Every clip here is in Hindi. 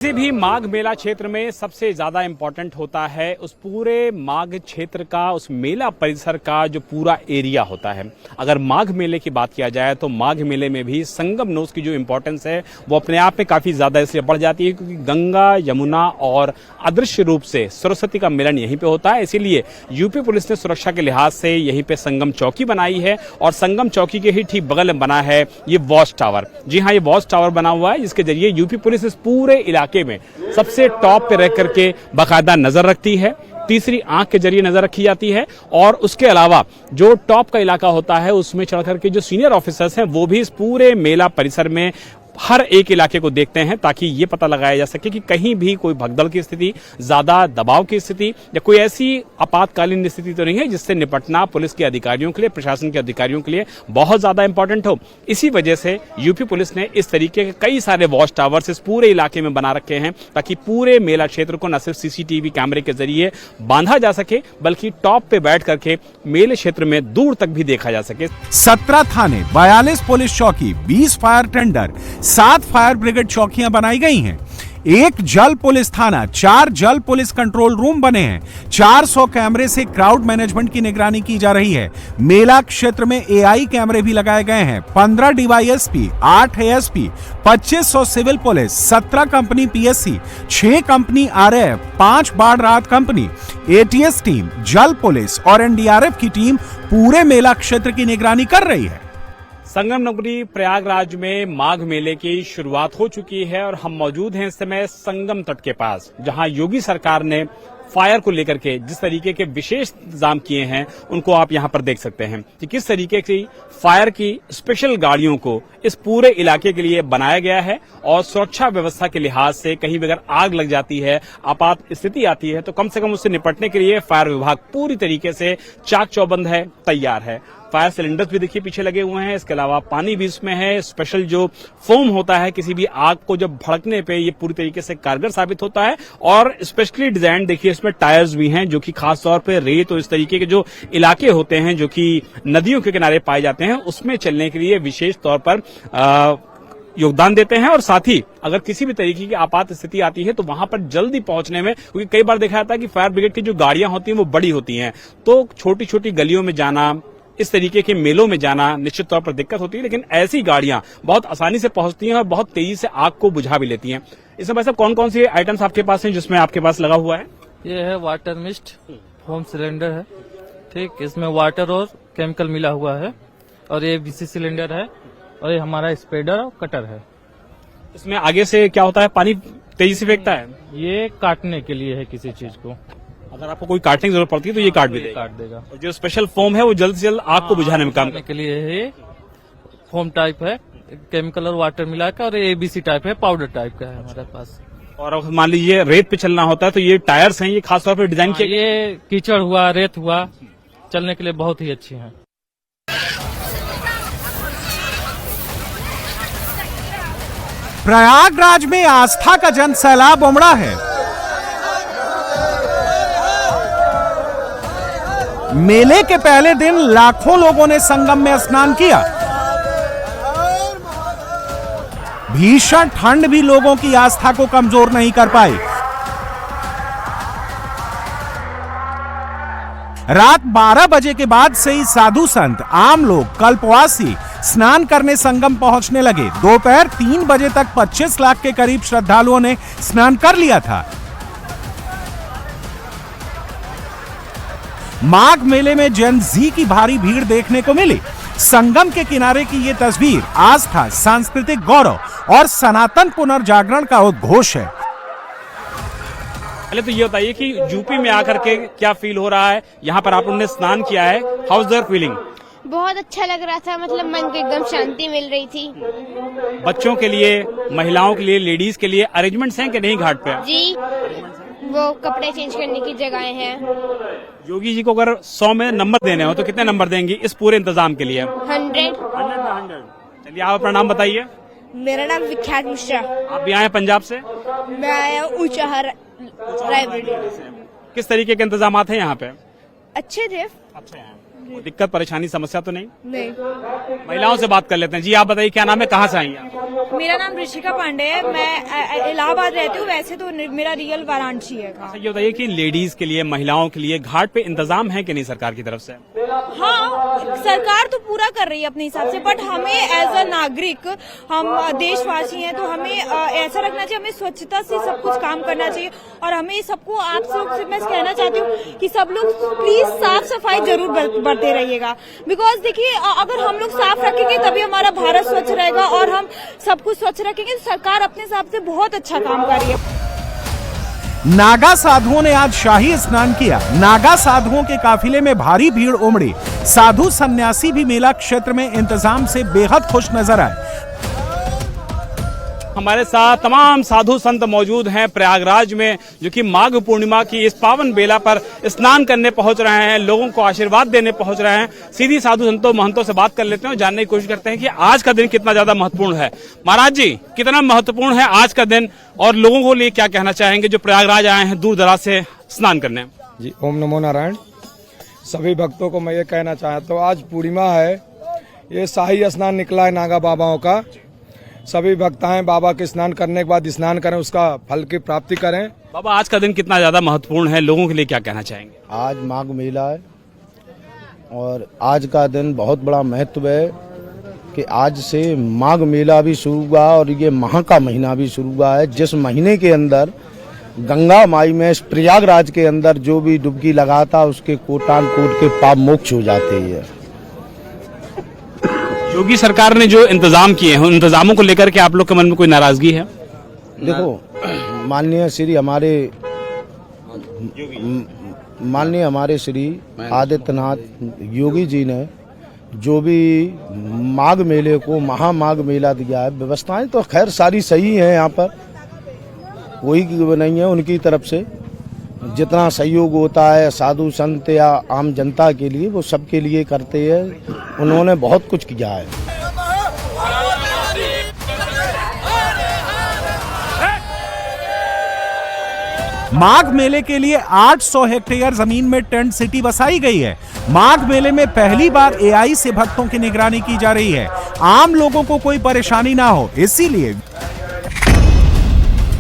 किसी भी माघ मेला क्षेत्र में सबसे ज्यादा इम्पोर्टेंट होता है उस पूरे माघ क्षेत्र का, उस मेला परिसर का जो पूरा एरिया होता है। अगर माघ मेले की बात किया जाए तो माघ मेले में भी संगम नोस की जो इम्पोर्टेंस है वो अपने आप में काफी ज्यादा इसलिए बढ़ जाती है क्योंकि गंगा, यमुना और अदृश्य रूप से सरस्वती का मिलन यहीं पे होता है। इसीलिए यूपी पुलिस ने सुरक्षा के लिहाज से यहीं पे संगम चौकी बनाई है और संगम चौकी के ही ठीक बगल में बना है ये वॉच टावर। जी हाँ, ये वॉच टावर बना हुआ है जिसके जरिए यूपी पुलिस इस पूरे इलाके में सबसे टॉप पे रह करके बाकायदा नजर रखती है। तीसरी आंख के जरिए नजर रखी जाती है और उसके अलावा जो टॉप का इलाका होता है उसमें चढ़ करके जो सीनियर ऑफिसर्स हैं वो भी इस पूरे मेला परिसर में हर एक इलाके को देखते हैं ताकि ये पता लगाया जा सके कि कहीं भी कोई भगदड़ की स्थिति, ज्यादा दबाव की स्थिति या कोई ऐसी आपातकालीन स्थिति तो नहीं है जिससे निपटना पुलिस के अधिकारियों के लिए, प्रशासन के अधिकारियों के लिए बहुत ज्यादा इंपॉर्टेंट हो। इसी वजह से यूपी पुलिस ने इस तरीके के कई सारे वॉच टावर्स इस पूरे इलाके में बना रखे हैं ताकि पूरे मेला क्षेत्र को न सिर्फ सीसीटीवी कैमरे के जरिए बांधा जा सके बल्कि टॉप पे बैठ करके मेले क्षेत्र में दूर तक भी देखा जा सके। 17 थाने, 42 पुलिस चौकी, 20 फायर टेंडर, 7 फायर ब्रिगेड चौकियां बनाई गई हैं। 1 जल पुलिस थाना, 4 जल पुलिस कंट्रोल रूम बने हैं। 400 कैमरे से क्राउड मैनेजमेंट की निगरानी की जा रही है। मेला क्षेत्र में एआई कैमरे भी लगाए गए हैं। 15 DYSP, 8 ASP, 2500 civil police, 17 company PSC, 6 company RAF, 5 बाढ़ राहत कंपनी, एटीएस टीम, जल पुलिस और एनडीआरएफ की टीम पूरे मेला क्षेत्र की निगरानी कर रही है। संगम नगरी प्रयागराज में माघ मेले की शुरुआत हो चुकी है और हम मौजूद हैं इस समय संगम तट के पास, जहां योगी सरकार ने फायर को लेकर के जिस तरीके के विशेष इंतजाम किए हैं उनको आप यहां पर देख सकते हैं कि किस तरीके की फायर की स्पेशल गाड़ियों को इस पूरे इलाके के लिए बनाया गया है और सुरक्षा व्यवस्था के लिहाज से कहीं भी अगर आग लग जाती है, आपात स्थिति आती है तो कम से कम उससे निपटने के लिए फायर विभाग पूरी तरीके से चाक चौबंद है, तैयार है। फायर सिलेंडर्स भी देखिए पीछे लगे हुए हैं, इसके अलावा पानी भी इसमें है। स्पेशल जो फोम होता है किसी भी आग को जब भड़कने पे ये पूरी तरीके से कारगर साबित होता है और स्पेशली डिजाइन देखिए इसमें टायर्स भी हैं जो कि खास तौर पे रेत और इस तरीके के जो इलाके होते हैं जो कि नदियों के किनारे पाए जाते हैं उसमें चलने के लिए विशेष तौर पर योगदान देते हैं और साथ ही अगर किसी भी तरीके की आपात स्थिति आती है तो वहां पर जल्दी पहुंचने में, क्योंकि कई बार देखा जाता है कि फायर ब्रिगेड की जो गाड़ियां होती हैं वो बड़ी होती हैं तो छोटी छोटी गलियों में जाना, इस तरीके के मेलों में जाना निश्चित तौर पर दिक्कत होती है, लेकिन ऐसी गाड़ियां बहुत आसानी से पहुंचती हैं और बहुत तेजी से आग को बुझा भी लेती हैं। इसमें भाई साहब कौन कौन सी आइटम्स आपके पास हैं जिसमें आपके पास लगा हुआ है? ये है वाटर मिस्ट, फोम सिलेंडर है, ठीक, इसमें वाटर और केमिकल मिला हुआ है और ये बीसी सिलेंडर है और ये हमारा स्प्रेडर और कटर है। इसमें आगे से क्या होता है, पानी तेजी से फेंकता है? ये काटने के लिए है किसी चीज को, अगर आपको कोई काटने की जरूरत पड़ती है तो ये काट भी देगा। और जो स्पेशल फोम है वो जल्द से जल्द आग को बुझाने में काम के लिए है। ये फोम टाइप है, केमिकल और वाटर मिला के, और एबीसी टाइप है, पाउडर टाइप का है हमारे पास। और अब मान लीजिए रेत पे चलना होता है तो ये टायर्स हैं, ये खासतौर पर डिजाइन किए, ये कीचड़ हुआ, रेत हुआ, चलने के लिए बहुत ही अच्छी है। प्रयागराज में आस्था का जन सैलाब उमड़ा है। मेले के पहले दिन लाखों लोगों ने संगम में स्नान किया। भीषण ठंड भी लोगों की आस्था को कमजोर नहीं कर पाई। रात 12 बजे के बाद से ही साधु संत, आम लोग, कल्पवासी स्नान करने संगम पहुंचने लगे। दोपहर 3 बजे तक 25 लाख के करीब श्रद्धालुओं ने स्नान कर लिया था। माघ मेले में जन जी की भारी भीड़ देखने को मिली। संगम के किनारे की ये तस्वीर आस्था, सांस्कृतिक गौरव और सनातन पुनर्जागरण का उद्घोष है। पहले तो ये बताइए कि यूपी में आकर के क्या फील हो रहा है? यहाँ पर आप लोगों ने स्नान किया है, हाउ इज देयर फीलिंग? बहुत अच्छा लग रहा था, मतलब मन को एकदम शांति मिल रही थी। बच्चों के लिए, महिलाओं के लिए, लेडीज के लिए अरेंजमेंट्स हैं कि नहीं घाट पे? जी, वो कपड़े चेंज करने की जगहें हैं। योगी जी को अगर 100 में नंबर देने हो तो कितने नंबर देंगी इस पूरे इंतजाम के लिए? 100। चलिए आप अपना नाम बताइए। मेरा नाम विख्यात मिश्रा। आप भी आए हैं पंजाब से? मैं आया हूँ ऊंचाहर रायबरेली। किस तरीके के इंतजाम हैं यहाँ पे? अच्छे थे। अच्छे हैं। दिक्कत परेशानी समस्या तो नहीं? नहीं। महिलाओं से बात कर लेते हैं। जी आप बताइए, क्या नाम है, कहाँ से आई हैं आप? मेरा नाम ऋषिका पांडे है। मैं इलाहाबाद रहती हूँ, वैसे तो मेरा रियल वाराणसी है। ये बताइए कि लेडीज के लिए, महिलाओं के लिए घाट पे इंतजाम है कि नहीं सरकार की तरफ से? हाँ, सरकार तो पूरा कर रही है अपने हिसाब से, बट हमें एज अ नागरिक, हम देशवासी हैं, तो हमें ऐसा रखना चाहिए, हमें स्वच्छता से सब कुछ काम करना चाहिए। और हमें सबको, आप लोग से मैं कहना चाहती हूँ कि सब लोग प्लीज साफ सफाई जरूर बरते रहिएगा। बिकॉज देखिए, अगर हम लोग साफ रखेंगे तभी हमारा भारत स्वच्छ रहेगा, और हम सब कुछ स्वच्छ रखेंगे तो सरकार अपने हिसाब से बहुत अच्छा काम कर रही है। नागा साधुओं ने आज शाही स्नान किया। नागा साधुओं के काफिले में भारी भीड़ उमड़ी। साधु सन्यासी भी मेला क्षेत्र में इंतजाम से बेहद खुश नजर आए। हमारे साथ तमाम साधु संत मौजूद हैं प्रयागराज में, जो कि माघ पूर्णिमा की इस पावन बेला पर स्नान करने पहुंच रहे हैं, लोगों को आशीर्वाद देने पहुंच रहे हैं। सीधी साधु संतों महंतों से बात कर लेते हैं और जानने की कोशिश करते हैं कि आज का दिन कितना ज्यादा महत्वपूर्ण है। महाराज जी, कितना महत्वपूर्ण है आज का दिन, और लोगों को लिए क्या कहना चाहेंगे जो प्रयागराज आए हैं दूर दराज से स्नान करने? जी, ओम नमो नारायण। सभी भक्तों को मैं ये कहना चाहता हूँ, आज पूर्णिमा है, ये शाही स्नान निकला है नागा बाबाओं का। सभी भक्ताएं बाबा के स्नान करने के बाद स्नान करें, उसका फल की प्राप्ति करें। बाबा, आज का दिन कितना ज्यादा महत्वपूर्ण है, लोगों के लिए क्या कहना चाहेंगे? आज माघ मेला है और आज का दिन बहुत बड़ा महत्व है कि आज से माघ मेला भी शुरू हुआ और ये माह का महीना भी शुरू हुआ है, जिस महीने के अंदर गंगा माई में प्रयागराज के अंदर जो भी डुबकी लगाता उसके कोटान कोट के पाप मोक्ष हो जाते हैं। योगी सरकार ने जो इंतजाम किए हैं, उन इंतजामों को लेकर के आप लोग के मन में कोई नाराजगी है? देखो, माननीय हमारे श्री आदित्यनाथ योगी जी ने जो भी माघ मेले को महामाघ मेला दिया है, व्यवस्थाएं तो खैर सारी सही हैं, यहाँ पर कोई नहीं है। उनकी तरफ से जितना सहयोग होता है साधु संत या आम जनता के लिए, वो सबके लिए करते हैं। उन्होंने बहुत कुछ किया है। माघ मेले के लिए 800 हेक्टेयर जमीन में टेंट सिटी बसाई गई है। माघ मेले में पहली बार एआई से भक्तों की निगरानी की जा रही है। आम लोगों को कोई परेशानी ना हो, इसीलिए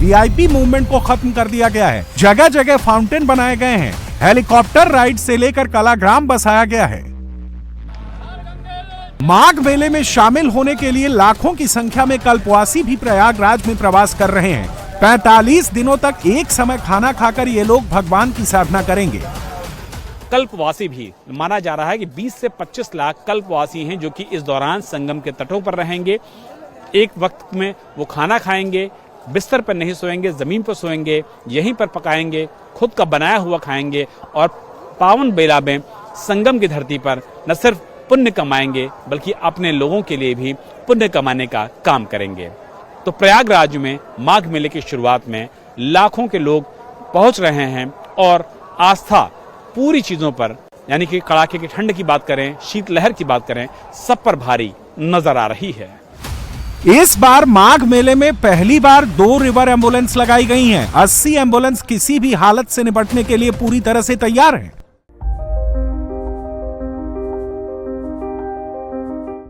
वीआईपी मूवमेंट को खत्म कर दिया गया है। जगह जगह फाउंटेन बनाए गए हैं। हेलीकॉप्टर राइड से लेकर कलाग्राम बसाया गया है। माघ मेले में शामिल होने के लिए लाखों की संख्या में कल्पवासी भी प्रयागराज में प्रवास कर रहे हैं। 45 दिनों तक एक समय खाना खाकर ये लोग भगवान की साधना करेंगे। कल्पवासी भी माना जा रहा है कि 20 से 25 लाख कल्पवासी हैं, जो कि इस दौरान संगम के तटों पर रहेंगे। एक वक्त में वो खाना खाएंगे, बिस्तर पर नहीं सोएंगे, जमीन पर सोएंगे, यहीं पर पकाएंगे, खुद का बनाया हुआ खाएंगे और पावन बेला में संगम की धरती पर न सिर्फ पुण्य कमाएंगे बल्कि अपने लोगों के लिए भी पुण्य कमाने का काम करेंगे। तो प्रयागराज में माघ मेले की शुरुआत में लाखों के लोग पहुंच रहे हैं और आस्था पूरी चीजों पर, यानी कि कड़ाके की ठंड की बात करें, शीतलहर की बात करें, सब पर भारी नजर आ रही है। इस बार माघ मेले में पहली बार 2 रिवर एम्बुलेंस लगाई गई हैं। 80 एम्बुलेंस किसी भी हालत से निपटने के लिए पूरी तरह से तैयार हैं।